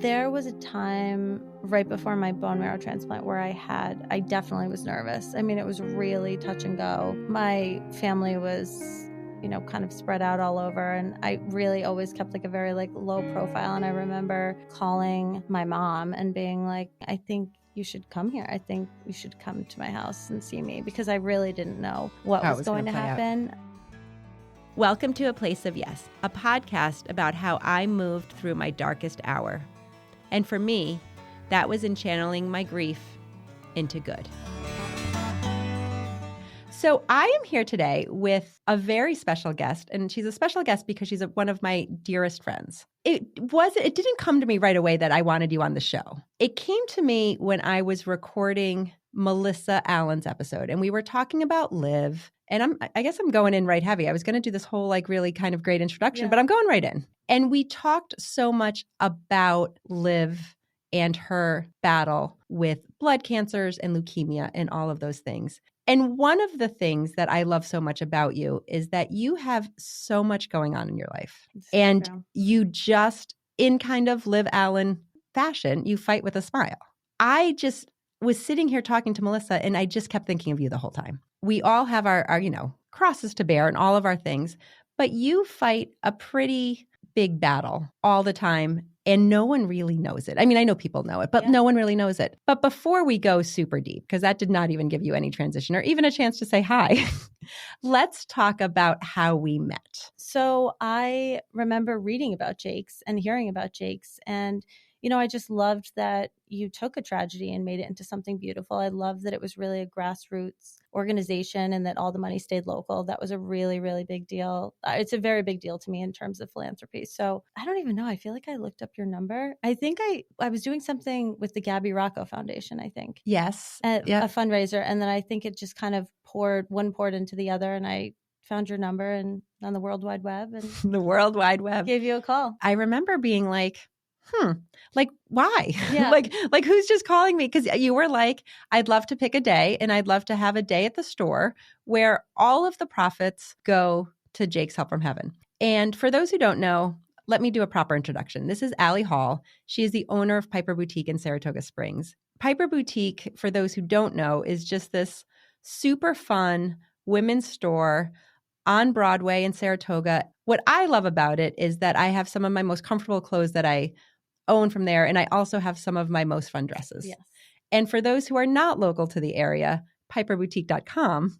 There was a time right before my bone marrow transplant where I definitely was nervous. I mean, it was really touch and go. My family was, kind of spread out all over, and I really always kept like a very low profile. And I remember calling my mom and being like, I think you should come here. I think you should come to my house and see me, because I really didn't know what was going to happen. Welcome to A Place of Yes, a podcast about how I moved through my darkest hour. And for me, that was in channeling my grief into good. So I am here today with a very special guest, and she's a special guest because she's one of my dearest friends. It didn't come to me right away that I wanted you on the show. It came to me when I was recording Melissa Allen's episode, and we were talking about Liv. And I guess I'm going in right heavy. I was going to do this whole really kind of great introduction, but I'm going right in. And we talked so much about Liv and her battle with blood cancers and leukemia and all of those things. And one of the things that I love so much about you is that you have so much going on in your life. And you just, in kind of Liv Allen fashion, you fight with a smile. I just was sitting here talking to Melissa, and I just kept thinking of you the whole time. We all have our crosses to bear and all of our things, but you fight a pretty big battle all the time, and no one really knows it. I mean, I know people know it, but no one really knows it. But before we go super deep, because that did not even give you any transition or even a chance to say hi, let's talk about how we met. So I remember reading about Jake's and hearing about Jake's, and I just loved that you took a tragedy and made it into something beautiful. I love that it was really a grassroots organization and that all the money stayed local. That was a really, really big deal. It's a very big deal to me in terms of philanthropy. So I don't even know. I feel like I looked up your number. I think I was doing something with the Gabby Rocco Foundation, I think. Yes. A fundraiser. And then I think it just kind of poured into the other. And I found your number and on the World Wide Web. And the World Wide Web. Gave you a call. I remember being like, why? Yeah. like who's just calling me? Because you were like, I'd love to pick a day, and I'd love to have a day at the store where all of the profits go to Jake's Help from Heaven. And for those who don't know, let me do a proper introduction. This is Allie Hall. She is the owner of Piper Boutique in Saratoga Springs. Piper Boutique, for those who don't know, is just this super fun women's store on Broadway in Saratoga. What I love about it is that I have some of my most comfortable clothes that I own from there, and I also have some of my most fun dresses. Yes. And for those who are not local to the area, piperboutique.com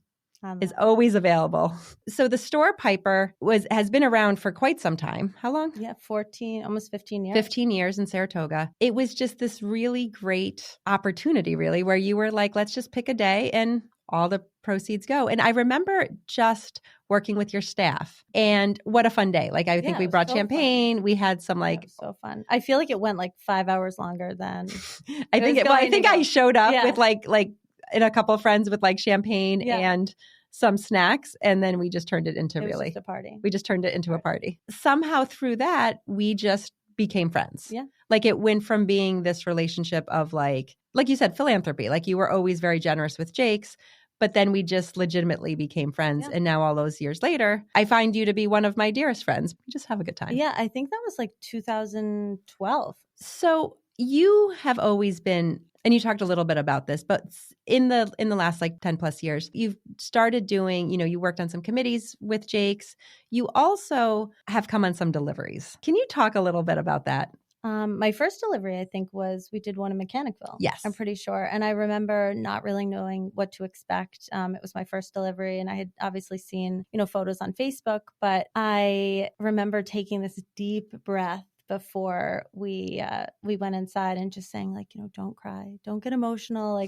is always available. So the store Piper has been around for quite some time. How long? Yeah, 14, almost 15 years. 15 years in Saratoga. It was just this really great opportunity, really, where you were like, let's just pick a day and all the proceeds go. And I remember just working with your staff, and what a fun day. I think we brought champagne. Fun. We had some so fun. I feel like it went 5 hours longer than I think I showed up with and a couple of friends with champagne and some snacks, and then we just turned it into just a party. We just turned it into a party. Somehow through that, we just became friends. Yeah. It went from being this relationship of like you said, philanthropy. You were always very generous with Jake's, but then we just legitimately became friends. Yeah. And now all those years later, I find you to be one of my dearest friends. We just have a good time. Yeah, I think that was 2012. So you have always been, and you talked a little bit about this, but in the last 10 plus years, you've started doing, you worked on some committees with Jake's. You also have come on some deliveries. Can you talk a little bit about that? My first delivery, I think, we did one in Mechanicville. Yes. I'm pretty sure. And I remember not really knowing what to expect. It was my first delivery, and I had obviously seen, photos on Facebook, but I remember taking this deep breath before we went inside and just saying don't cry, don't get emotional.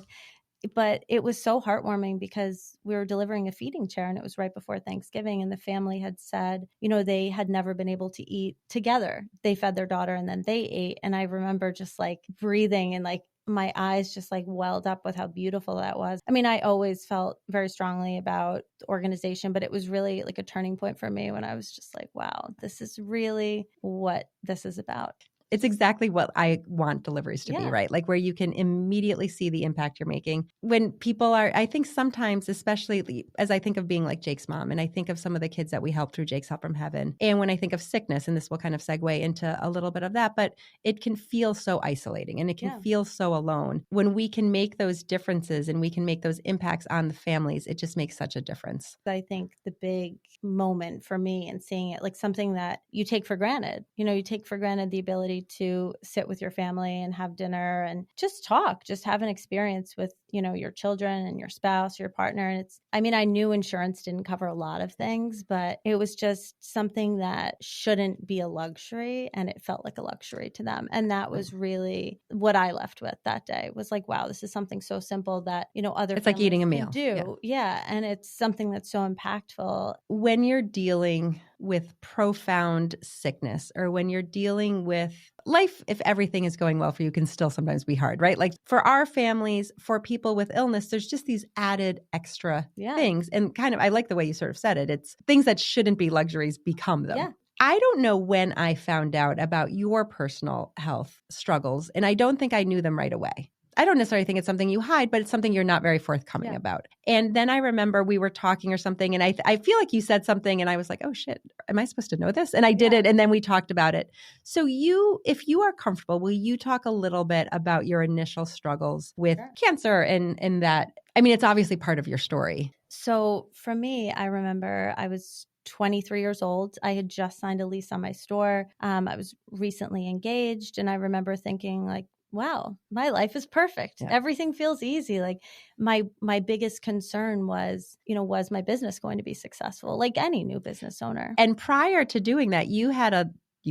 But it was so heartwarming because we were delivering a feeding chair, and it was right before Thanksgiving, and the family had said, they had never been able to eat together. They fed their daughter and then they ate. And I remember just breathing, and my eyes just welled up with how beautiful that was. I mean, I always felt very strongly about the organization, but it was really a turning point for me when I was just wow, this is really what this is about. It's exactly what I want deliveries to be, Yeah. right? Like where you can immediately see the impact you're making. When people are, I think sometimes, especially as I think of being like Jake's mom, and I think of some of the kids that we help through Jake's Help from Heaven, and when I think of sickness, and this will kind of segue into a little bit of that, but it can feel so isolating and it can Yeah. feel so alone. When we can make those differences and we can make those impacts on the families, it just makes such a difference. I think the big moment for me in seeing it, like something that you take for granted, you take for granted the ability to sit with your family and have dinner and just talk, just have an experience with, your children and your spouse, your partner. And I knew insurance didn't cover a lot of things, but it was just something that shouldn't be a luxury. And it felt like a luxury to them. And that was really what I left with that day, was like, wow, this is something so simple that, other It's like eating a families meal. can do. Yeah. And it's something that's so impactful. When you're dealing with profound sickness, or when you're dealing with life, if everything is going well for you, can still sometimes be hard, right? Like for our families, for people with illness, there's just these added extra things. And kind of, I like the way you sort of said it. It's things that shouldn't be luxuries become them. Yeah. I don't know when I found out about your personal health struggles, and I don't think I knew them right away. I don't necessarily think it's something you hide, but it's something you're not very forthcoming about. And then I remember we were talking or something, and I feel like you said something, and I was like, oh shit, am I supposed to know this? And I did it, and then we talked about it. So if you are comfortable, will you talk a little bit about your initial struggles with cancer and that? I mean, it's obviously part of your story. So for me, I remember I was 23 years old. I had just signed a lease on my store. I was recently engaged, and I remember thinking like, wow, my life is perfect. Yeah. Everything feels easy. Like my biggest concern was, was my business going to be successful? Like any new business owner. And prior to doing that, you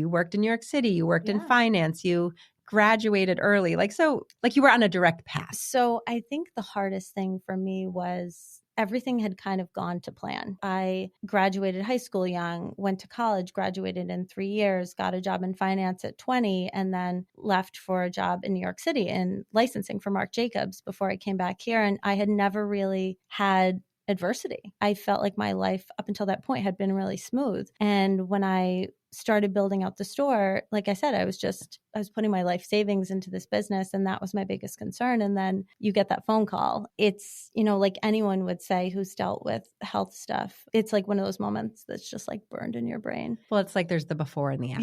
worked in New York City, you worked in finance, you graduated early. You were on a direct path. So I think the hardest thing for me was everything had kind of gone to plan. I graduated high school young, went to college, graduated in 3 years, got a job in finance at 20, and then left for a job in New York City in licensing for Marc Jacobs before I came back here. And I had never really had adversity. I felt like my life up until that point had been really smooth. And when I started building out the store, like I said, I was putting my life savings into this business, and that was my biggest concern. And then you get that phone call. It's, like anyone would say who's dealt with health stuff, it's like one of those moments that's just like burned in your brain. Well, it's like there's the before and the after.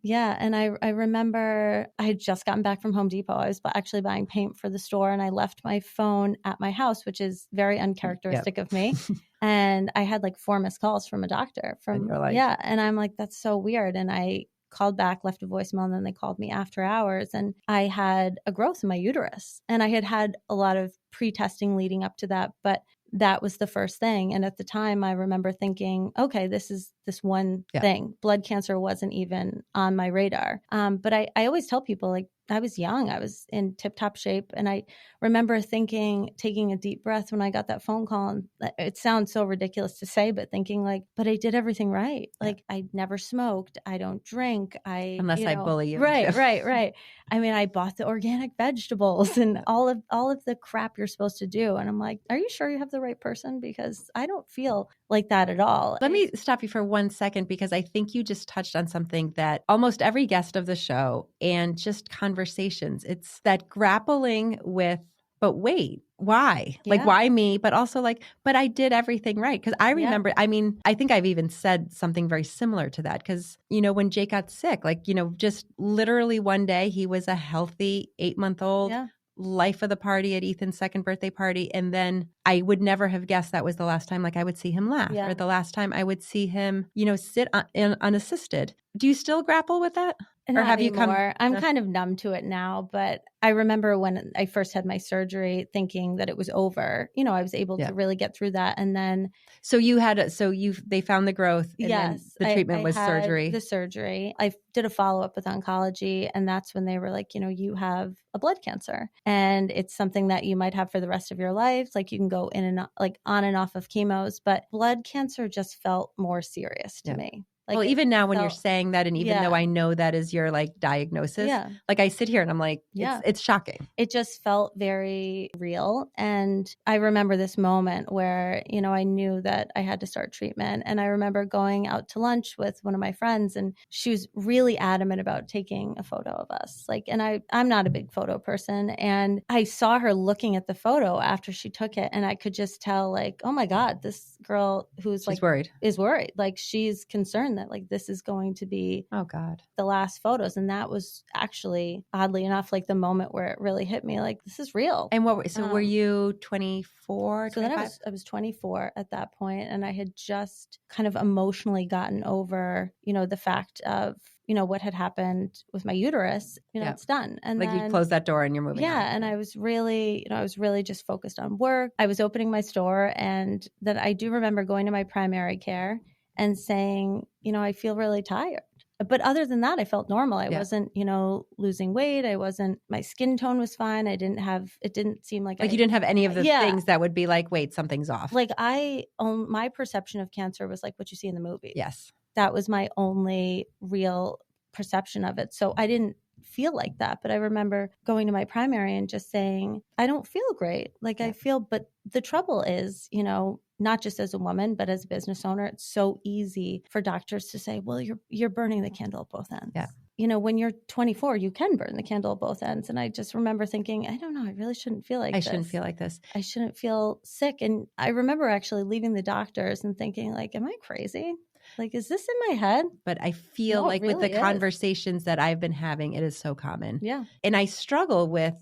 Yeah. And I remember I had just gotten back from Home Depot. I was actually buying paint for the store, and I left my phone at my house, which is very uncharacteristic of me. And I had like 4 missed calls from a doctor and I'm like, that's so weird. And I called back, left a voicemail, and then they called me after hours, and I had a growth in my uterus, and I had a lot of pre-testing leading up to that, but that was the first thing. And at the time I remember thinking, okay, this is this one thing. Blood cancer wasn't even on my radar. But I always tell people, like, I was young, I was in tip-top shape. And I remember taking a deep breath when I got that phone call. And it sounds so ridiculous to say, but thinking like, but I did everything right. Like I never smoked. I don't drink. Unless I bully you. Right. I mean, I bought the organic vegetables and all of the crap you're supposed to do. And I'm like, are you sure you have the right person? Because I don't feel like that at all. Let me stop you for 1 second, because I think you just touched on something that almost every guest of the show, and just conversations, it's that grappling with, but wait, why? Like, why me? But also like, but I did everything right. Because I remember, I mean, I think I've even said something very similar to that. Because, when Jake got sick, like, just literally one day he was a healthy 8-month-old. Life of the party at Ethan's second birthday party. And then I would never have guessed that was the last time, like, I would see him laugh, or the last time I would see him, sit unassisted. Do you still grapple with that? Not or have anymore. You come? I'm kind of numb to it now, but I remember when I first had my surgery thinking that it was over. I was able to really get through that. And then So they found the growth, and then the treatment was surgery. The surgery. I did a follow-up with oncology, and that's when they were like, you have a blood cancer, and it's something that you might have for the rest of your life. Like you can go in and on and off of chemos, but blood cancer just felt more serious to me. Like well, it even now when you're felt, saying that, and even though yeah, I know that is your like diagnosis, yeah, like I sit here and I'm like, yeah. it's shocking. It just felt very real. And I remember this moment where, you know, I knew that I had to start treatment. And I remember going out to lunch with one of my friends, and she was really adamant about taking a photo of us. Like, and I'm not a big photo person. And I saw her looking at the photo after she took it. And I could just tell, like, oh my God, this girl who's She's like, worried. is worried. Like, she's concerned that like this is going to be Oh God. the last photos. And that was actually, oddly enough, like the moment where it really hit me, like, this is real. And were you 24, So then 25? I was 24 at that point, and I had just kind of emotionally gotten over, you know, the fact of, you know, what had happened with my uterus. You know, Yeah. it's done. And Like then, you close that door and you're moving on. yeah, and I was really, you know, I was really just focused on work. I was opening my store, and then I do remember going to my primary care and saying, you know, I feel really tired. But other than that, I felt normal. I Yeah. wasn't, you know, losing weight. I wasn't, my skin tone was fine. I didn't have, it didn't seem like Like you didn't have any of the yeah, things that would be like, wait, something's off. like my perception of cancer was like what you see in the movies. Yes. That was my only real perception of it. So I didn't feel like that. But I remember going to my primary and just saying, I don't feel great. Like I feel, but the trouble is, you know, not just as a woman, but as a business owner, it's so easy for doctors to say, well, you're burning the candle at both ends. Yeah. You know, when you're 24, you can burn the candle at both ends. And I just remember thinking, I don't know, I really shouldn't feel like I this. shouldn't feel like this. I shouldn't feel sick. And I remember actually leaving the doctors and thinking, like, am I crazy? Like, is this in my head? But I feel No, it like with the really is. conversations that I've been having, it is so common. Yeah. And I struggle with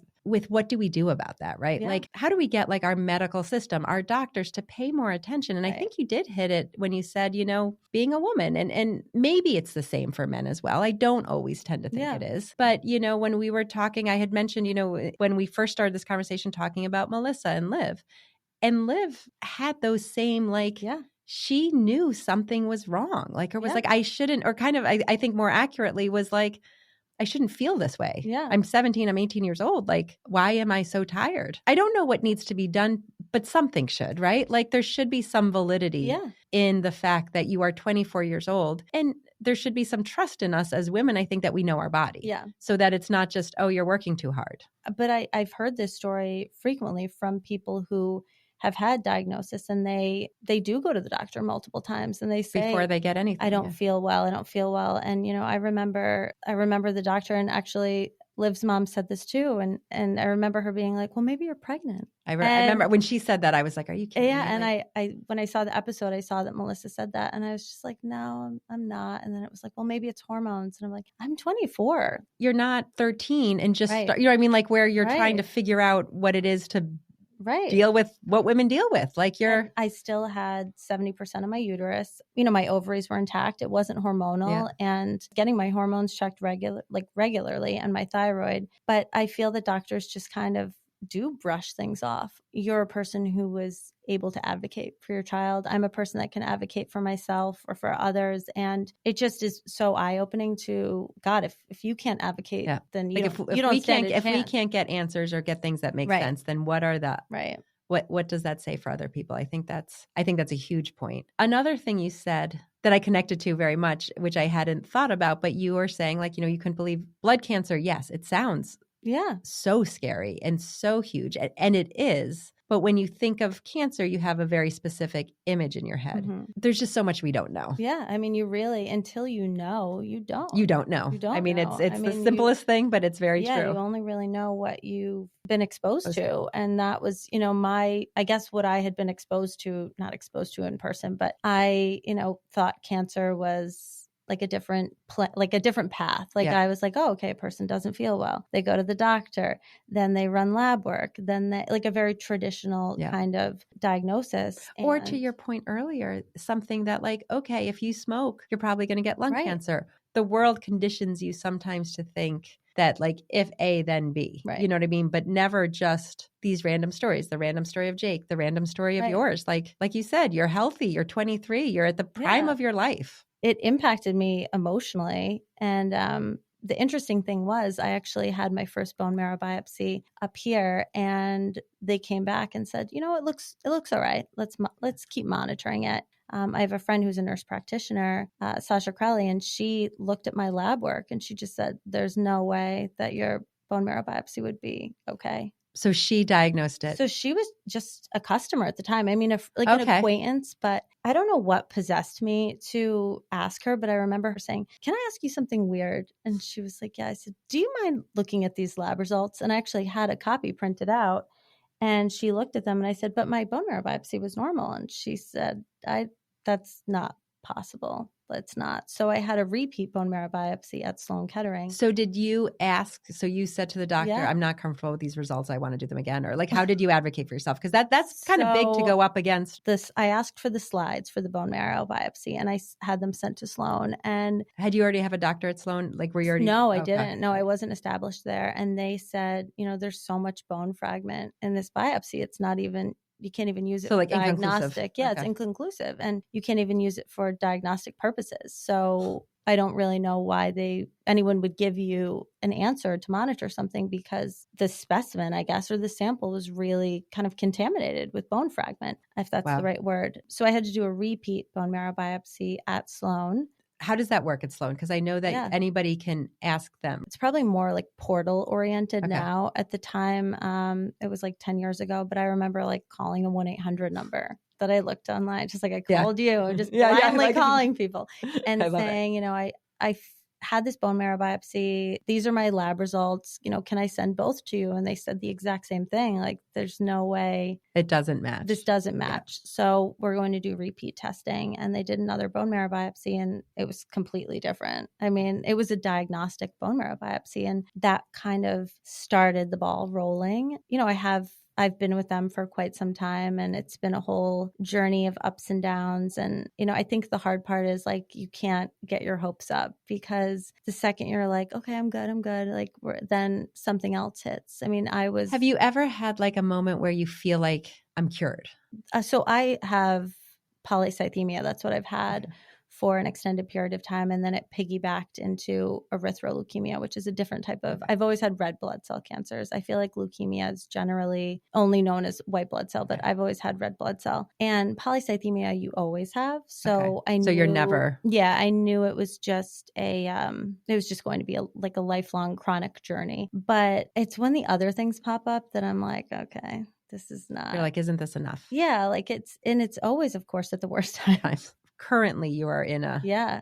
what do we do about that, right? Yeah. Like, how do we get like our medical system, our doctors to pay more attention? And I Right. think you did hit it when you said, you know, being a woman, and maybe it's the same for men as well. I don't always tend to think Yeah. it is. But, you know, when we were talking, I had mentioned, you know, when we first started this conversation talking about Melissa and Liv had those same like, Yeah. she knew something was wrong. Like, or was Yeah. like, I shouldn't, or kind of, I think more accurately was like, I shouldn't feel this way. Yeah. I'm 17, I'm 18 years old. Like, why am I so tired? I don't know what needs to be done, but something should, right? Like, there should be some validity Yeah. in the fact that you are 24 years old. And there should be some trust in us as women, I think, that we know our body. Yeah. So that it's not just, oh, you're working too hard. But I've heard this story frequently from people who have had diagnosis, and they do go to the doctor multiple times, and they say, before they get anything. I don't feel well. I don't feel well. And, you know, I remember the doctor, and actually Liv's mom said this too. And I remember her being like, well, maybe you're pregnant. I remember when she said that, I was like, are you kidding Yeah. me? And like, I when I saw the episode, I saw that Melissa said that, and I was just like, no, I'm not. And then it was like, well, maybe it's hormones. And I'm like, I'm 24. You're not 13 and just, Right. you know what I mean? Like where you're trying Right. to figure out what it is to Right. deal with what women deal with. Like And I still had 70% of my uterus. You know, my ovaries were intact. It wasn't hormonal, and getting my hormones checked regularly, and my thyroid. But I feel that doctors just kind of do brush things off. You're a person who was able to advocate for your child. I'm a person that can advocate for myself or for others. And it just is so eye-opening to, God, if you can't advocate, then you like don't stand a chance. If we can't get answers or get things that make sense, then what are the right? What does that say for other people? I think that's a huge point. Another thing you said that I connected to very much, which I hadn't thought about, but you were saying, like, you know, you couldn't believe blood cancer. Yes, it sounds so scary and so huge. And it is. But when you think of cancer, you have a very specific image in your head. Mm-hmm. There's just so much we don't know. Yeah. I mean, you really, until you know, you don't. You don't know. You don't I mean, know. it's the simplest thing, but it's very true. Yeah, you only really know what you've been exposed to. And that was, you know, I guess what I had been not exposed to in person, but I, you know, thought cancer was like a different path. Like I was like, oh, okay, a person doesn't feel well. They go to the doctor, then they run lab work, then they, like a very traditional kind of diagnosis. Or to your point earlier, something that like, okay, if you smoke, you're probably going to get lung cancer. The world conditions you sometimes to think that like if A, then B, you know what I mean? But never just these random stories, the random story of Jake, the random story of yours. Like you said, you're healthy, you're 23, you're at the prime of your life. It impacted me emotionally. And the interesting thing was I actually had my first bone marrow biopsy up here, and they came back and said, you know, it looks all right. Let's keep monitoring it. I have a friend who's a nurse practitioner, Sasha Crowley, and she looked at my lab work and she just said, there's no way that your bone marrow biopsy would be okay. So she diagnosed it. So she was just a customer at the time. I mean, an Okay. acquaintance, but I don't know what possessed me to ask her, but I remember her saying, can I ask you something weird? And she was like, yeah. I said, do you mind looking at these lab results? And I actually had a copy printed out. And she looked at them and I said, but my bone marrow biopsy was normal. And she said, that's not possible. It's not. So I had a repeat bone marrow biopsy at Sloan Kettering. So did you ask, so you said to the doctor, Yeah. I'm not comfortable with these results. I want to do them again. Or like, how did you advocate for yourself? Because that's kind of big to go up against. This, I asked for the slides for the bone marrow biopsy and I had them sent to Sloan. And had you already have a doctor at Sloan? Like were you already? No, I didn't. No, I wasn't established there. And they said, there's so much bone fragment in this biopsy. It's not even, you can't even use it for diagnostic. Yeah, it's inconclusive. And you can't even use it for diagnostic purposes. So I don't really know why anyone would give you an answer to monitor something, because the specimen, I guess, or the sample was really kind of contaminated with bone fragment, if that's the right word. So I had to do a repeat bone marrow biopsy at Sloan. How does that work at Sloan? Because I know that anybody can ask them. It's probably more like portal oriented now. At the time, it was like 10 years ago, but I remember like calling a 1-800 number that I looked online, just like I called you, just blindly calling people and saying, I had this bone marrow biopsy. These are my lab results. Can I send both to you? And they said the exact same thing. Like, there's no way. It doesn't match. This doesn't match. Yeah. So we're going to do repeat testing. And they did another bone marrow biopsy and it was completely different. I mean, it was a diagnostic bone marrow biopsy. And that kind of started the ball rolling. I've been with them for quite some time and it's been a whole journey of ups and downs. And, I think the hard part is like, you can't get your hopes up, because the second you're like, okay, I'm good. Like then something else hits. I mean, have you ever had like a moment where you feel like I'm cured? So I have polycythemia. That's what I've had for an extended period of time. And then it piggybacked into erythroleukemia, which is a different type of, I've always had red blood cell cancers. I feel like leukemia is generally only known as white blood cell, but I've always had red blood cell. And polycythemia you always have. So I knew. So you're never. Yeah, I knew it was just it was just going to be a lifelong chronic journey. But it's when the other things pop up that I'm like, okay, this is not. You're like, isn't this enough? Yeah, like it's always, of course, at the worst times. Currently you are in a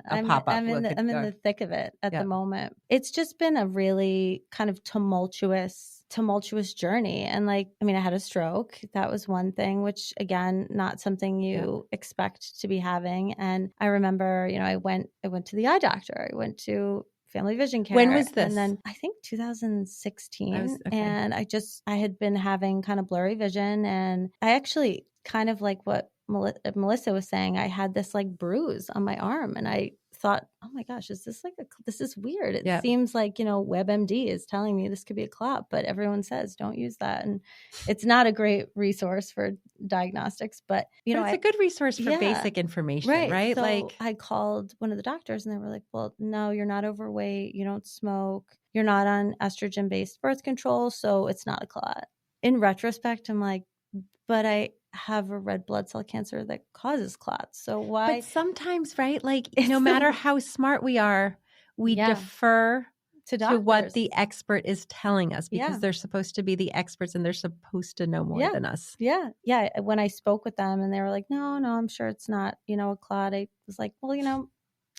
pop-up. I'm in the thick of it at the moment. It's just been a really kind of tumultuous journey. And like, I mean, I had a stroke. That was one thing, which again, not something you expect to be having. And I remember, I went to the eye doctor. I went to Family Vision Care. When was this? And then I think 2016. And I had been having kind of blurry vision. And I actually kind of like what Melissa was saying, I had this like bruise on my arm and I thought, oh my gosh, is this this is weird. It seems like, WebMD is telling me this could be a clot, but everyone says don't use that. And it's not a great resource for diagnostics, but it's a good resource for basic information, right? So like I called one of the doctors and they were like, well, no, you're not overweight. You don't smoke. You're not on estrogen-based birth control. So it's not a clot. In retrospect, I'm like, but I have a red blood cell cancer that causes clots. So why? But sometimes, right? Like no matter how smart we are, we defer to what the expert is telling us because they're supposed to be the experts and they're supposed to know more than us. Yeah. Yeah. When I spoke with them and they were like, no, I'm sure it's not, a clot. I was like, well,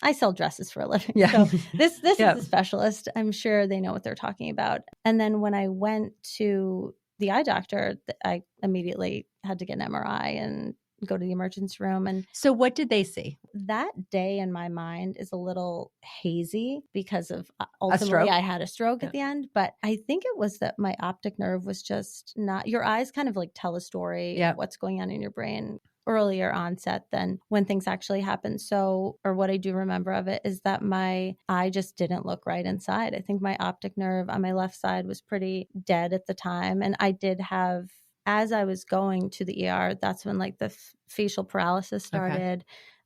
I sell dresses for a living. Yeah. So this is a specialist. I'm sure they know what they're talking about. And then when I went to the eye doctor, I immediately had to get an MRI and go to the emergency room. And so what did they see? That day in my mind is a little hazy because of ultimately I had a stroke at the end. But I think it was that my optic nerve was just not, your eyes kind of like tell a story of what's going on in your brain earlier onset than when things actually happen. So, or what I do remember of it is that my eye just didn't look right inside. I think my optic nerve on my left side was pretty dead at the time. And I did have, as I was going to the ER, that's when like the facial paralysis started.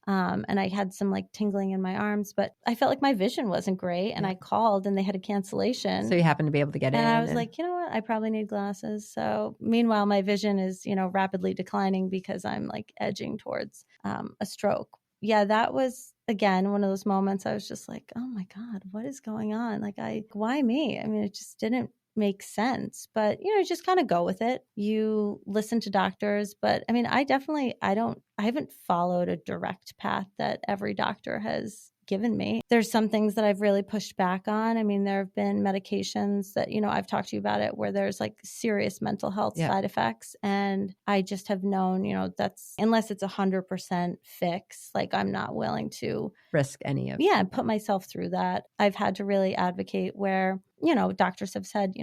And I had some like tingling in my arms, but I felt like my vision wasn't great. And I called and they had a cancellation. So you happened to be able to get in. And I was like, you know what? I probably need glasses. So meanwhile, my vision is, rapidly declining because I'm like edging towards a stroke. Yeah, that was, again, one of those moments I was just like, oh my God, what is going on? Like, why me? I mean, it just didn't make sense. But, you just kind of go with it. You listen to doctors. But I mean, I haven't followed a direct path that every doctor has given me. There's some things that I've really pushed back on. I mean, there have been medications that, I've talked to you about it where there's like serious mental health side effects. And I just have known, that's unless it's 100% fix, like I'm not willing to risk any of and put myself through that. I've had to really advocate where, doctors have said,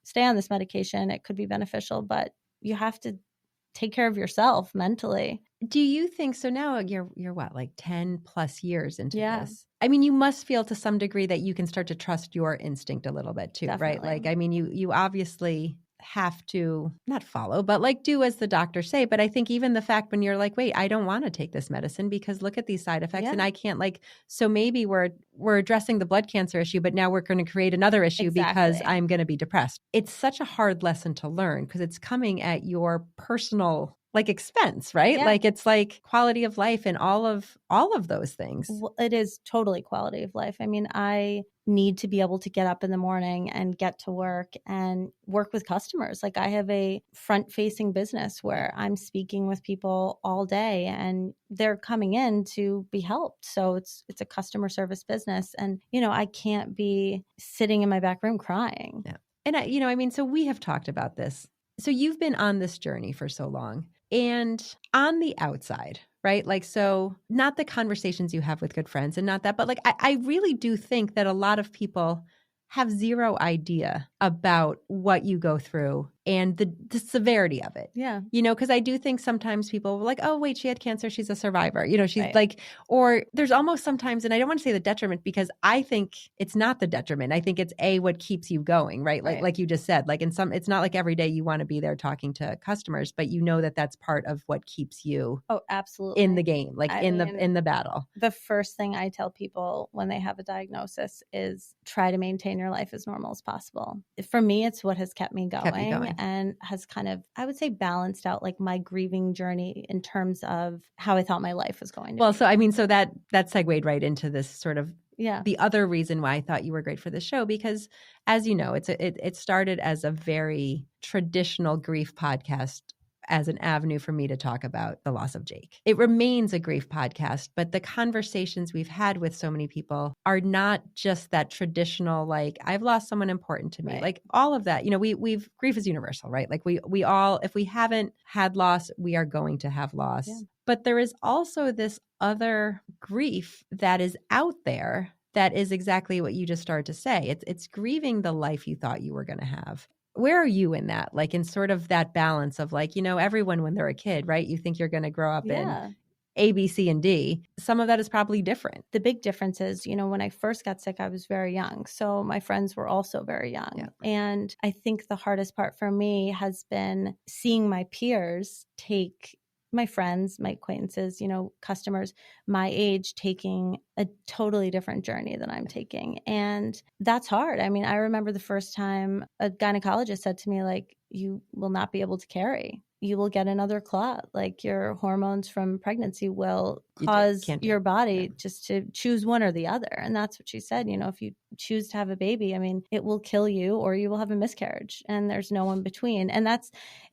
stay on this medication. It could be beneficial, but you have to take care of yourself mentally. Do you think so? Now you're what, like 10 plus years into this? I mean, you must feel to some degree that you can start to trust your instinct a little bit too, right? Like, I mean, you obviously have to not follow, but like do as the doctors say. But I think even the fact when you're like, wait, I don't want to take this medicine because look at these side effects and I can't so maybe we're addressing the blood cancer issue, but now we're going to create another issue because I'm going to be depressed. It's such a hard lesson to learn because it's coming at your personal expense, right? Like it's like quality of life and all of those things. Well, it is totally quality of life. I mean, I need to be able to get up in the morning and get to work and work with customers. Like I have a front-facing business where I'm speaking with people all day and they're coming in to be helped. So it's a customer service business. And, I can't be sitting in my back room crying. Yeah. And I mean, so we have talked about this. So you've been on this journey for so long. And on the outside, right? So not the conversations you have with good friends and not that, but I really do think that a lot of people have zero idea about what you go through and the severity of it. Yeah. Because I do think sometimes people are like, oh, wait, she had cancer. She's a survivor. She's or there's almost sometimes, and I don't want to say the detriment because I think it's not the detriment. I think it's what keeps you going, right? Like you just said, it's not like every day you want to be there talking to customers, but that that's part of what keeps you. Oh, absolutely. In the game, in the battle. The first thing I tell people when they have a diagnosis is try to maintain your life as normal as possible. For me, it's what has kept me going. And has kind of, I would say, balanced out my grieving journey in terms of how I thought my life was going to be. Well, so I mean, so that segued right into this sort of Yeah. The other reason why I thought you were great for this show, because as you know, it started as a very traditional grief podcast as an avenue for me to talk about the loss of Jake. It remains a grief podcast, but the conversations we've had with so many people are not just that traditional, like, I've lost someone important to me. Right. Like all of that, we've grief is universal, right? Like we all, if we haven't had loss, we are going to have loss. Yeah. But there is also this other grief that is out there that is exactly what you just started to say. It's grieving the life you thought you were going to have. Where are you in that? In sort of that balance of everyone when they're a kid, right? You think you're going to grow up in A, B, C, and D. Some of that is probably different. The big difference is, when I first got sick, I was very young. So my friends were also very young. Yeah. And I think the hardest part for me has been seeing my peers take my friends, my acquaintances, customers my age taking a totally different journey than I'm taking. And that's hard. I mean, I remember the first time a gynecologist said to me, you will not be able to carry. You will get another clot. Your hormones from pregnancy will cause your body just to choose one or the other. And that's what she said. If you choose to have a baby, I mean, it will kill you or you will have a miscarriage and there's no in between. And that's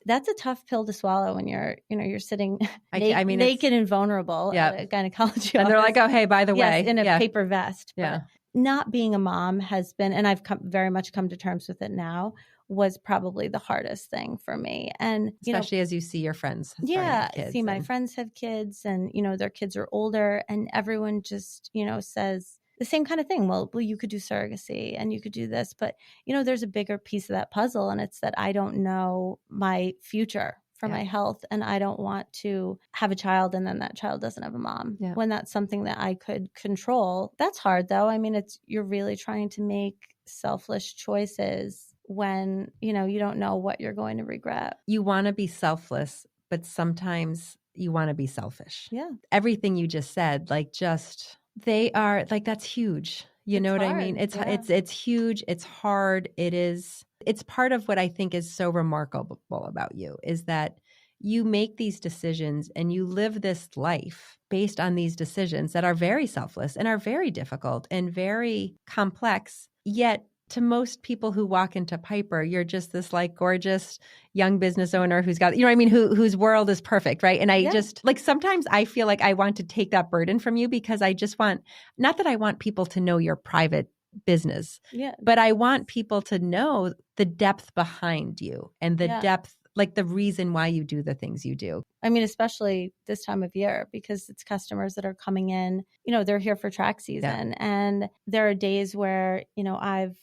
a tough pill to swallow when you're sitting naked and vulnerable at a gynecology and they're office. like, oh, hey, by the way. In a paper vest. Yeah. But not being a mom has been, and I've very much come to terms with it now, was probably the hardest thing for me. And especially as you see your friends. My friends have kids and, their kids are older and everyone just, says the same kind of thing. Well, you could do surrogacy and you could do this, but there's a bigger piece of that puzzle. And it's that I don't know my future for my health. And I don't want to have a child and then that child doesn't have a mom when that's something that I could control. That's hard though. I mean, you're really trying to make selfless choices when, you don't know what you're going to regret. You want to be selfless, but sometimes you want to be selfish. Yeah. Everything you just said, like just they are like that's huge. You It's know what I mean? hard. Yeah. It's huge. It's hard. It's part of what I think is so remarkable about you is that you make these decisions and you live this life based on these decisions that are very selfless and are very difficult and very complex. Yet to most people who walk into Piper, you're just this like gorgeous young business owner who's got, you know what I mean, whose world is perfect, right? And I just like sometimes I feel like I want to take that burden from you because I just want, not that I want people to know your private business, but I want people to know the depth behind you and the depth, like the reason why you do the things you do. I mean, especially this time of year because it's customers that are coming in, you know, they're here for track season. And there are days where, you know, I've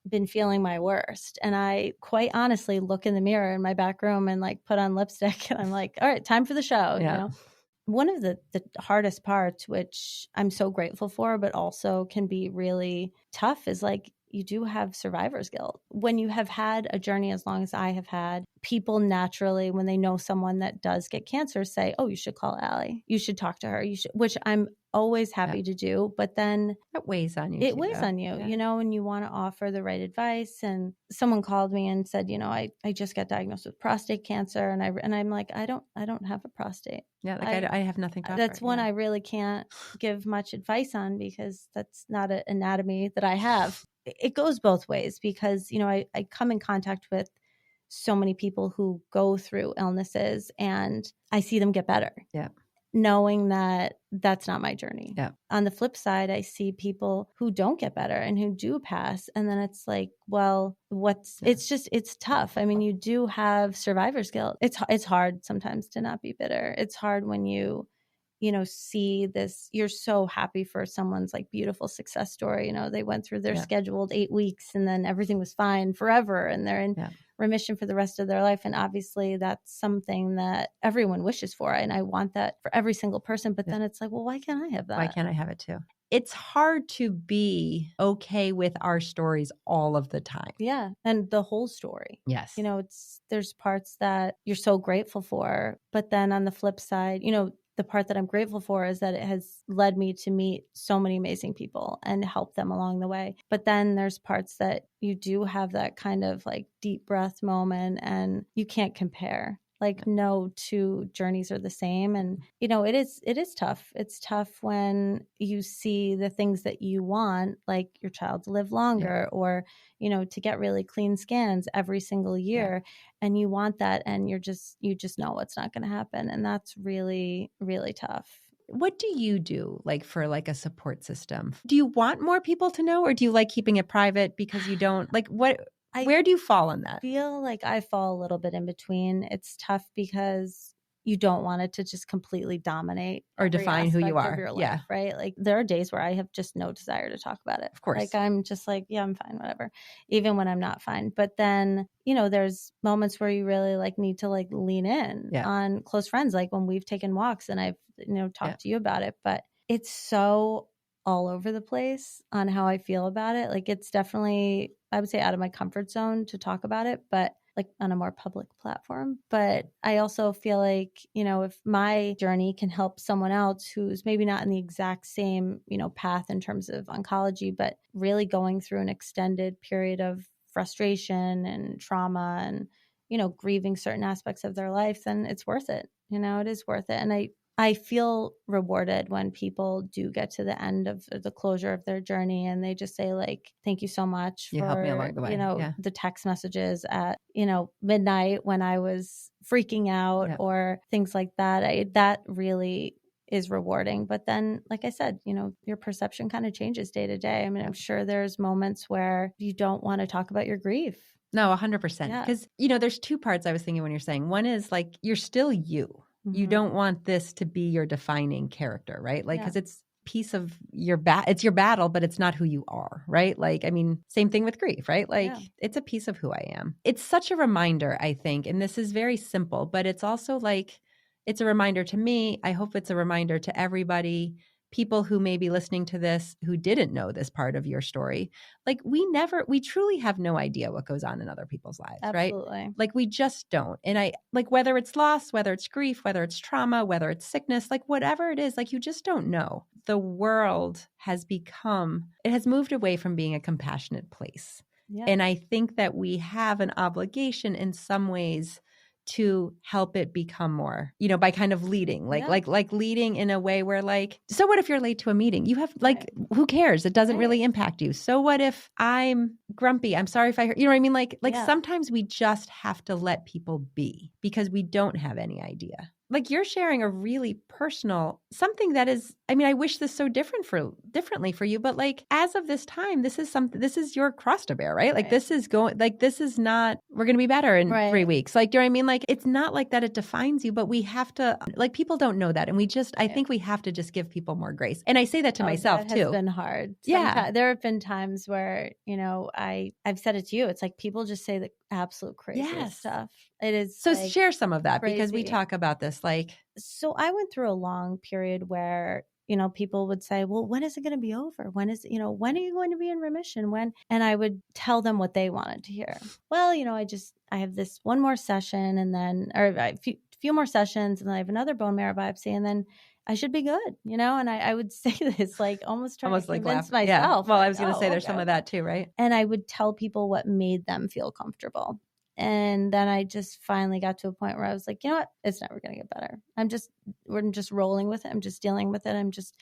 been feeling my worst. And I quite honestly look in the mirror in my back room and like put on lipstick and I'm like, all right, time for the show, you know? One of the hardest parts, which I'm so grateful for, but also can be really tough is like, you do have survivor's guilt. When you have had a journey as long as I have had, people naturally, when they know someone that does get cancer, say, oh, you should call Allie. You should talk to her. You should, which I'm always happy to do. But then it weighs on you. It weighs on you, you know, and you want to offer the right advice. And someone called me and said, you know, I just got diagnosed with prostate cancer. And I'm like, I don't have a prostate. Yeah. Like I have nothing to offer. That's one I really can't give much advice on because that's not an anatomy that I have. It goes both ways because, you know, I come in contact with so many people who go through illnesses and I see them get better. Yeah. Knowing that that's not my journey. Yeah. On the flip side, I see people who don't get better and who do pass. And then it's like, well, it's tough. I mean, you do have survivor's guilt. It's hard sometimes to not be bitter. It's hard when you know, see this, you're so happy for someone's like beautiful success story. You know, they went through their scheduled 8 weeks and then everything was fine forever and they're in remission for the rest of their life. And obviously that's something that everyone wishes for. And I want that for every single person. But then it's like, well, why can't I have that? Why can't I have it too? It's hard to be okay with our stories all of the time. Yeah. And the whole story. Yes. You know, there's parts that you're so grateful for, but then on the flip side, you know, the part that I'm grateful for is that it has led me to meet so many amazing people and help them along the way. But then there's parts that you do have that kind of like deep breath moment and you can't compare. Like no two journeys are the same. And, you know, it is tough. It's tough when you see the things that you want, like your child to live longer or, you know, to get really clean scans every single year. And you want that. And you just know it's not going to happen. And that's really, really tough. What do you do like for like a support system? Do you want more people to know or do you like keeping it private because you don't like where do you fall on that? I feel like I fall a little bit in between. It's tough because you don't want it to just completely dominate or define who you are. Of your life, right? Like there are days where I have just no desire to talk about it. Of course. Like I'm just like, yeah, I'm fine, whatever, even when I'm not fine. But then, you know, there's moments where you really like need to like lean in on close friends, like when we've taken walks and I've, you know, talked to you about it. But it's so all over the place on how I feel about it. Like it's definitely, I would say, out of my comfort zone to talk about it, but like on a more public platform. But I also feel like, you know, if my journey can help someone else who's maybe not in the exact same, you know, path in terms of oncology, but really going through an extended period of frustration and trauma and, you know, grieving certain aspects of their life, then it's worth it. You know, it is worth it. And I feel rewarded when people do get to the end of the closure of their journey and they just say like, thank you so much for, helped me along the way. You know, the text messages at, you know, midnight when I was freaking out or things like that. That really is rewarding. But then, like I said, you know, your perception kind of changes day to day. I mean, I'm sure there's moments where you don't want to talk about your grief. No, 100%. Because, you know, there's two parts I was thinking when you're saying. One is like, you're still you. You don't want this to be your defining character, right? Like, because it's piece of your it's your battle, but it's not who you are, right? Like, I mean, same thing with grief, right? Like, it's a piece of who I am. It's such a reminder, I think, and this is very simple, but it's also like, it's a reminder to me. I hope it's a reminder to everybody people who may be listening to this who didn't know this part of your story, like we truly have no idea what goes on in other people's lives, right? Absolutely. Like we just don't. And I like whether it's loss, whether it's grief, whether it's trauma, whether it's sickness, like whatever it is, like you just don't know. The world has moved away from being a compassionate place. Yeah. And I think that we have an obligation in some ways to help it become more, by kind of leading, like leading in a way where like, so what if you're late to a meeting? You have like, who cares? It doesn't really impact you. So what if I'm grumpy? I'm sorry if I hurt, you know what I mean? Like sometimes we just have to let people be because we don't have any idea. Like you're sharing a really personal something that is, I mean, I wish this so differently for you, but like as of this time, this is your cross to bear, right? Like this is not, we're going to be better in 3 weeks. Like, do you know what I mean? Like, it's not like that it defines you, but we have to, like, people don't know that. And I think we have to just give people more grace. And I say that to myself too. It has been hard. There have been times where, I've said it to you. It's like people just say the absolute crazy stuff. It is. So share some of that because we talk about this. Like, so I went through a long period where, people would say, well, when is it going to be over? When are you going to be in remission? And I would tell them what they wanted to hear. Well, I have this one more session or a few more sessions and then I have another bone marrow biopsy and then I should be good, and I would say this like almost trying to convince myself. Yeah. Well, I was going to say there's some of that too, right? And I would tell people what made them feel comfortable. And then I just finally got to a point where I was like, you know what? It's never going to get better. We're just rolling with it. I'm just dealing with it. I'm just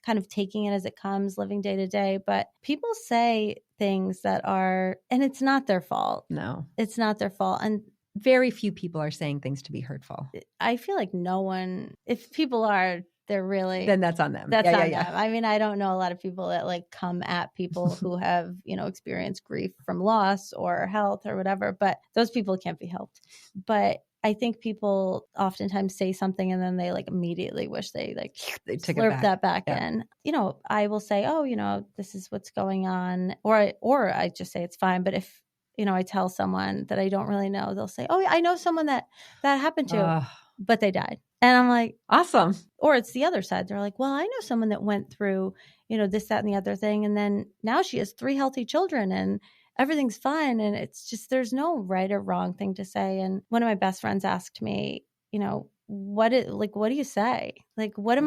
kind of taking it as it comes, living day to day. But people say things that and it's not their fault. No, it's not their fault. And very few people are saying things to be hurtful. I feel like no one, if people are, they're really, then that's on them. That's on them. I mean, I don't know a lot of people that like come at people who have, experienced grief from loss or health or whatever, but those people can't be helped. But I think people oftentimes say something and then they like immediately wish they took slurp that back in. I will say, oh, this is what's going on. Or I just say it's fine. But if, I tell someone that I don't really know, they'll say, oh, I know someone that happened to, but they died. And I'm like, awesome. Or it's the other side. They're like, well, I know someone that went through, this, that, and the other thing. And then now she has 3 healthy children and everything's fine. And it's just, there's no right or wrong thing to say. And one of my best friends asked me, what do you say? Like, what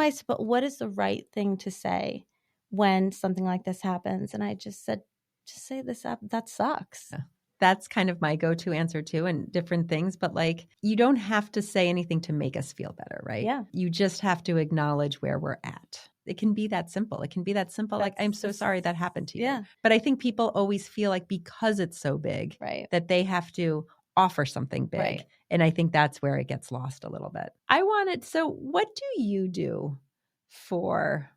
is the right thing to say when something like this happens? And I just said, just say this, that sucks. Yeah. That's kind of my go-to answer too, and different things. But like, you don't have to say anything to make us feel better, right? Yeah. You just have to acknowledge where we're at. It can be that simple. Like, I'm so sorry that happened to you. Yeah. But I think people always feel like because it's so big, that they have to offer something big. Right. And I think that's where it gets lost a little bit. So what do you do for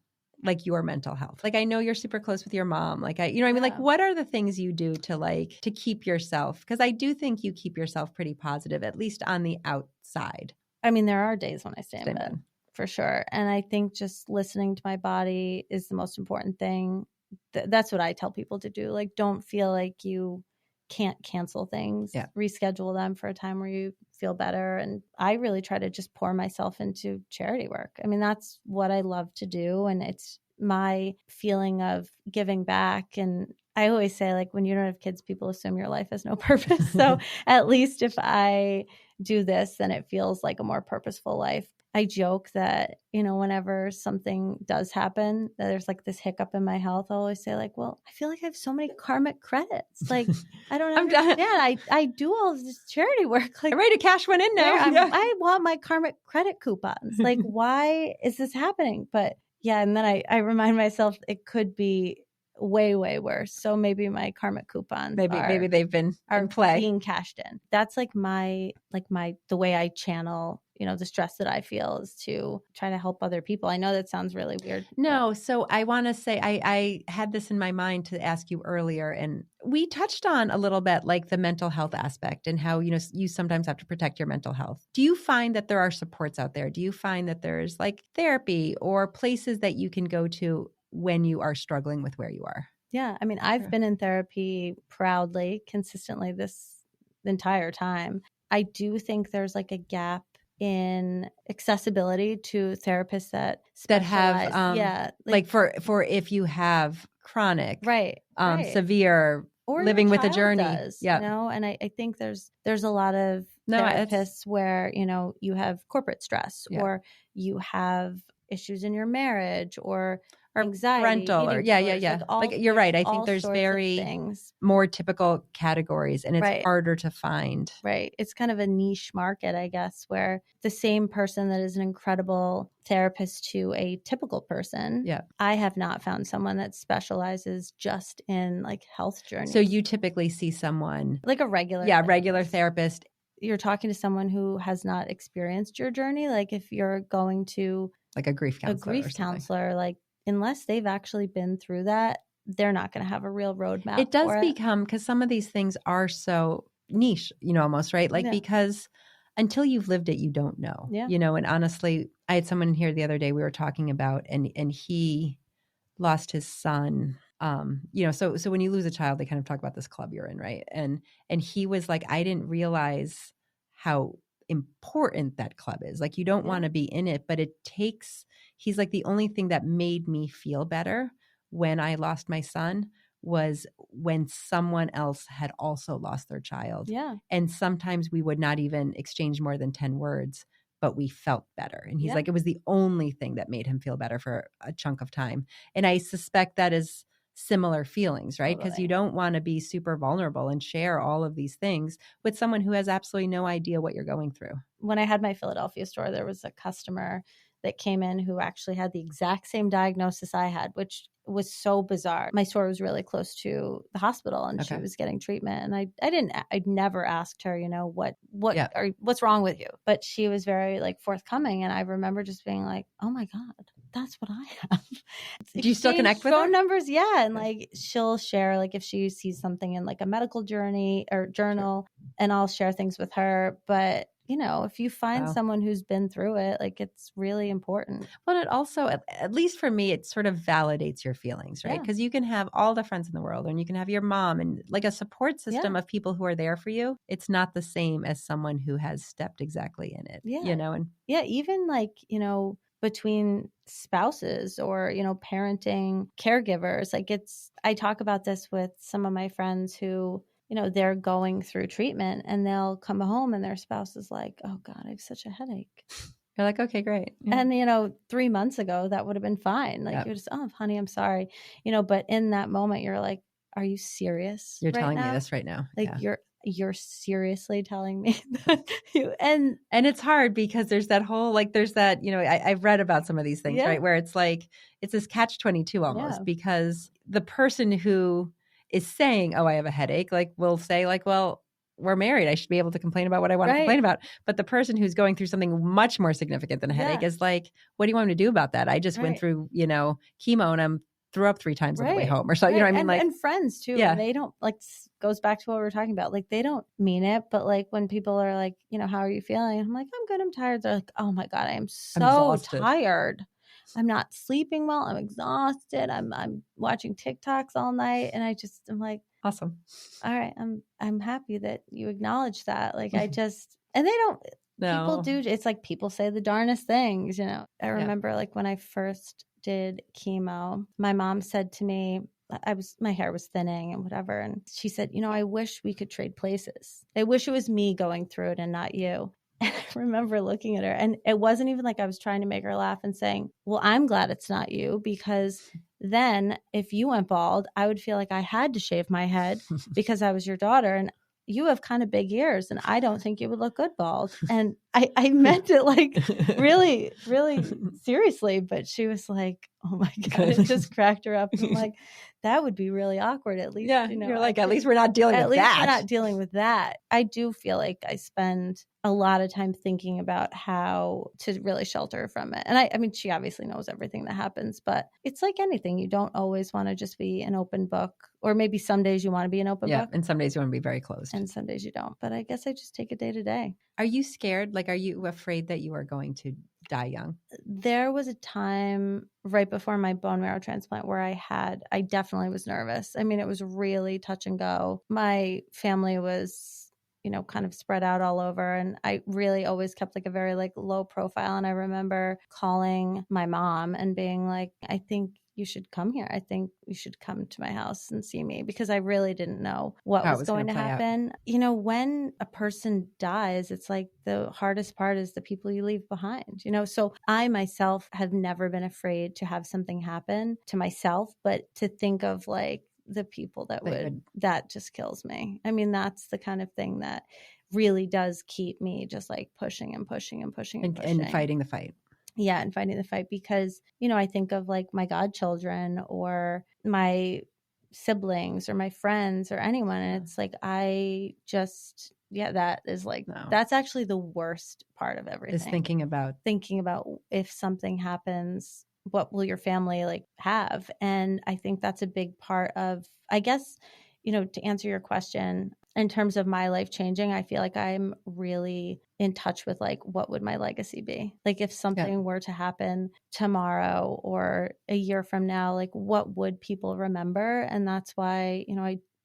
like your mental health? Like, I know you're super close with your mom. Like, I mean, like, what are the things you do to keep yourself? Because I do think you keep yourself pretty positive, at least on the outside. I mean, there are days when I stay in bed for sure. And I think just listening to my body is the most important thing. That's what I tell people to do. Like, don't feel like you can't cancel things, reschedule them for a time where you feel better. And I really try to just pour myself into charity work. I mean, that's what I love to do. And it's my feeling of giving back. And I always say, like, when you don't have kids, people assume your life has no purpose. So at least if I do this, then it feels like a more purposeful life. I joke that, whenever something does happen, that there's like this hiccup in my health, I'll always say like, well, I feel like I have so many karmic credits. Like, I don't understand. I do all of this charity work. Like, I'm ready to cash one in now. I want my karmic credit coupons. Like, why is this happening? But yeah. And then I remind myself it could be way, way worse. So maybe my karmic coupons maybe they've been in play, being cashed in. That's like the way I channel, the stress that I feel is to try to help other people. I know that sounds really weird. No. So I want to say, I had this in my mind to ask you earlier, and we touched on a little bit like the mental health aspect and how, you sometimes have to protect your mental health. Do you find that there are supports out there? Do you find that there's like therapy or places that you can go to when you are struggling with where you are? Yeah. I mean, I've been in therapy proudly, consistently this entire time. I do think there's like a gap in accessibility to therapists that That have specialize. like for if you have chronic, right. severe Or your living with a child journey. does, Yeah. and I think there's a lot of No, therapists where, you have corporate stress Yeah. or you have issues in your marriage or or anxiety, parental or eating yeah. disorders, Like you're right. I think all there's sorts of very things. more typical categories and it's Right. harder to find. Right. It's kind of a niche market, I guess, where the same person that is an incredible therapist to a typical person. Yeah. I have not found someone that specializes just in like health journeys. So you typically see someone like a regular regular therapist. You're talking to someone who has not experienced your journey. Like if you're going to like a grief counselor, like unless they've actually been through that, they're not going to have a real roadmap. It does become, because some of these things are so niche, almost, right? Like, because until you've lived it, you don't know, and honestly, I had someone here the other day we were talking about, and he lost his son. So when you lose a child, they kind of talk about this club you're in, right? And he was like, I didn't realize how important that club is. Like, you don't want to be in it, but he's like, the only thing that made me feel better when I lost my son was when someone else had also lost their child. Yeah. And sometimes we would not even exchange more than 10 words, but we felt better. And he's like, it was the only thing that made him feel better for a chunk of time. And I suspect that is similar feelings, right? Because you don't want to be super vulnerable and share all of these things with someone who has absolutely no idea what you're going through. When I had my Philadelphia store, there was a customer that came in who actually had the exact same diagnosis I had, which was so bizarre. My store was really close to the hospital and she was getting treatment. And I'd never asked her, what's wrong with you? But she was very like forthcoming. And I remember just being like, oh my God, that's what I have. Do you still connect with phone her? numbers? Yeah. And like, she'll share, like if she sees something in like a medical journey or journal, and I'll share things with her. But if you find someone who's been through it, like it's really important. Well, it also, at least for me, it sort of validates your feelings, right? Because you can have all the friends in the world and you can have your mom and like a support system of people who are there for you. It's not the same as someone who has stepped exactly in it, And even like, between spouses or, parenting caregivers, like I talk about this with some of my friends who, they're going through treatment and they'll come home and their spouse is like, oh God, I have such a headache. You're like, okay, great. Yeah. And, 3 months ago, that would have been fine. Like you're just, oh, honey, I'm sorry. But in that moment, you're like, are you serious? You're telling me this right now. Like you're seriously telling me that and it's hard because there's that whole, like, there's that, I've read about some of these things, right? Where it's like, it's this catch-22 almost because the person who is saying, oh, I have a headache, like will say like, well, we're married. I should be able to complain about what I want to complain about. But the person who's going through something much more significant than a headache is like, what do you want me to do about that? I just went through, chemo and threw up 3 times on the way home or so, you know what I mean? Like, and friends too. Yeah. They don't goes back to what we were talking about. Like they don't mean it, but like when people are like, how are you feeling? I'm like, I'm good. I'm tired. They're like, oh my God, I am so tired. I'm not sleeping well. I'm exhausted. I'm watching TikToks all night. And I'm like, awesome. All right. I'm happy that you acknowledge that. Like and they don't, people do. It's like people say the darnest things, I remember like when I first did chemo, my mom said to me, my hair was thinning and whatever. And she said, I wish we could trade places. I wish it was me going through it and not you. And I remember looking at her and it wasn't even like I was trying to make her laugh and saying, well, I'm glad it's not you because then if you went bald, I would feel like I had to shave my head because I was your daughter. And you have kind of big ears and I don't think you would look good bald. And I meant it like really, really seriously. But she was like, oh my God, it just cracked her up. And I'm like, that would be really awkward. At least, you're like, at least we're not dealing with that. At least we're not dealing with that. I do feel like I spend a lot of time thinking about how to really shelter from it. And I mean, she obviously knows everything that happens, but it's like anything. You don't always want to just be an open book, or maybe some days you want to be an open book. And some days you want to be very closed. And some days you don't. But I guess I just take it day to day. Are you scared? Like, are you afraid that you are going to die young? There was a time right before my bone marrow transplant where I definitely was nervous. I mean, it was really touch and go. My family was kind of spread out all over. And I really always kept like a very like low profile. And I remember calling my mom and being like, I think you should come here. I think you should come to my house and see me, because I really didn't know what How it was was going gonna to play out. happen. When a person dies, it's like the hardest part is the people you leave behind, So I myself have never been afraid to have something happen to myself, but to think of like the people that just kills me. I mean, that's the kind of thing that really does keep me just like pushing and pushing and pushing and pushing. And fighting the fight. Yeah, and fighting the fight, because, I think of like my godchildren or my siblings or my friends or anyone. And it's like, that is like, that's actually the worst part of everything. Is thinking about if something happens, what will your family like have? And I think that's a big part of, I guess, to answer your question, in terms of my life changing, I feel like I'm really in touch with like, what would my legacy be? Like if something were to happen tomorrow or a year from now, like what would people remember? And that's why,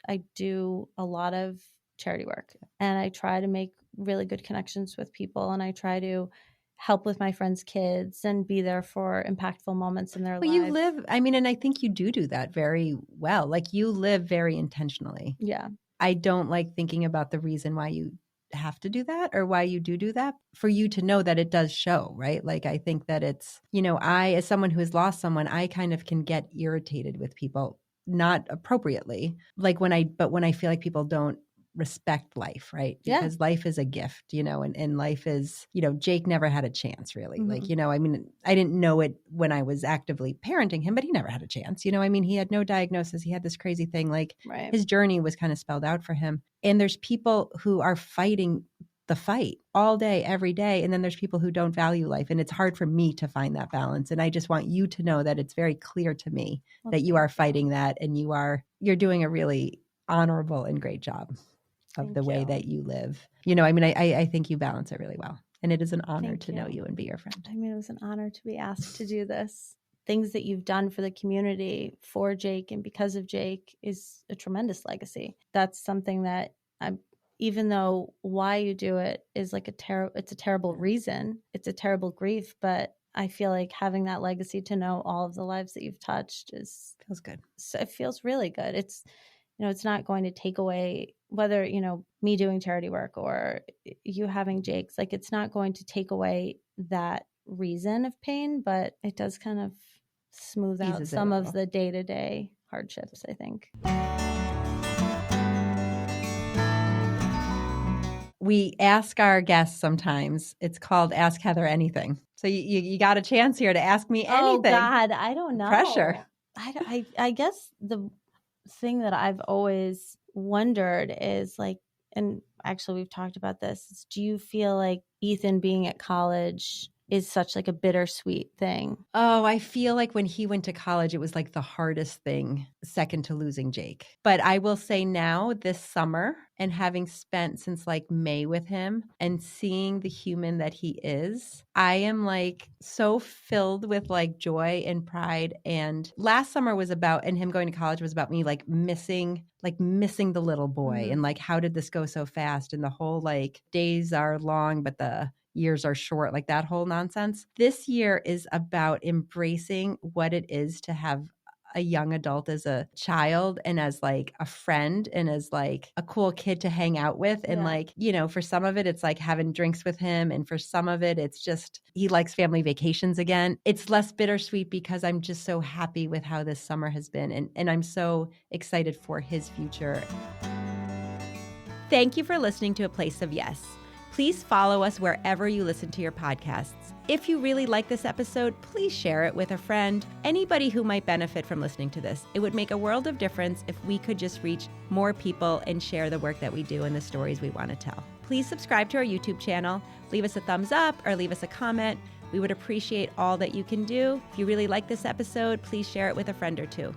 I do a lot of charity work, and I try to make really good connections with people, and I try to help with my friends' kids and be there for impactful moments in their lives. You live, and I think you do that very well. Like you live very intentionally. Yeah. I don't like thinking about the reason why you have to do that or why you do that, for you to know that it does show, right? Like I think that it's, I, as someone who has lost someone, I kind of can get irritated with people, not appropriately, like when I feel like people don't respect life, right? Because life is a gift, and life is, Jake never had a chance really. Mm-hmm. Like, I didn't know it when I was actively parenting him, but he never had a chance. He had no diagnosis. He had this crazy thing. Like his journey was kind of spelled out for him. And there's people who are fighting the fight all day, every day. And then there's people who don't value life. And it's hard for me to find that balance. And I just want you to know that it's very clear to me that you are fighting that, and you're doing a really honorable and great job of the way that you live. I think you balance it really well. And it is an honor to know you and be your friend. I mean, it was an honor to be asked to do this. Things that you've done for the community, for Jake, and because of Jake is a tremendous legacy. That's something that even though why you do it is like it's a terrible reason. It's a terrible grief, but I feel like having that legacy to know all of the lives that you've touched feels good. So it feels really good. It's, it's not going to take away whether, me doing charity work or you having Jake's, like it's not going to take away that reason of pain, but it does kind of smooth out some of the day-to-day hardships, I think. We ask our guests sometimes. It's called Ask Heather Anything. So you got a chance here to ask me anything. Oh God, I don't know. Pressure. I guess the thing that I've always wondered is like, and actually we've talked about this, is do you feel like Ethan being at college is such like a bittersweet thing? Oh, I feel like when he went to college, it was like the hardest thing, second to losing Jake. But I will say now, this summer, and having spent since like May with him and seeing the human that he is, I am like so filled with like joy and pride. And last summer was about, and him going to college was about me like missing the little boy. Mm-hmm. And like, how did this go so fast? And the whole like days are long, but the years are short, like that whole nonsense. This year is about embracing what it is to have a young adult as a child and as like a friend and as like a cool kid to hang out with. And like, for some of it, it's like having drinks with him. And for some of it, it's just, he likes family vacations again. It's less bittersweet because I'm just so happy with how this summer has been. And I'm so excited for his future. Thank you for listening to A Place of Yes. Please follow us wherever you listen to your podcasts. If you really like this episode, please share it with a friend, anybody who might benefit from listening to this. It would make a world of difference if we could just reach more people and share the work that we do and the stories we want to tell. Please subscribe to our YouTube channel, leave us a thumbs up or leave us a comment. We would appreciate all that you can do. If you really like this episode, please share it with a friend or two.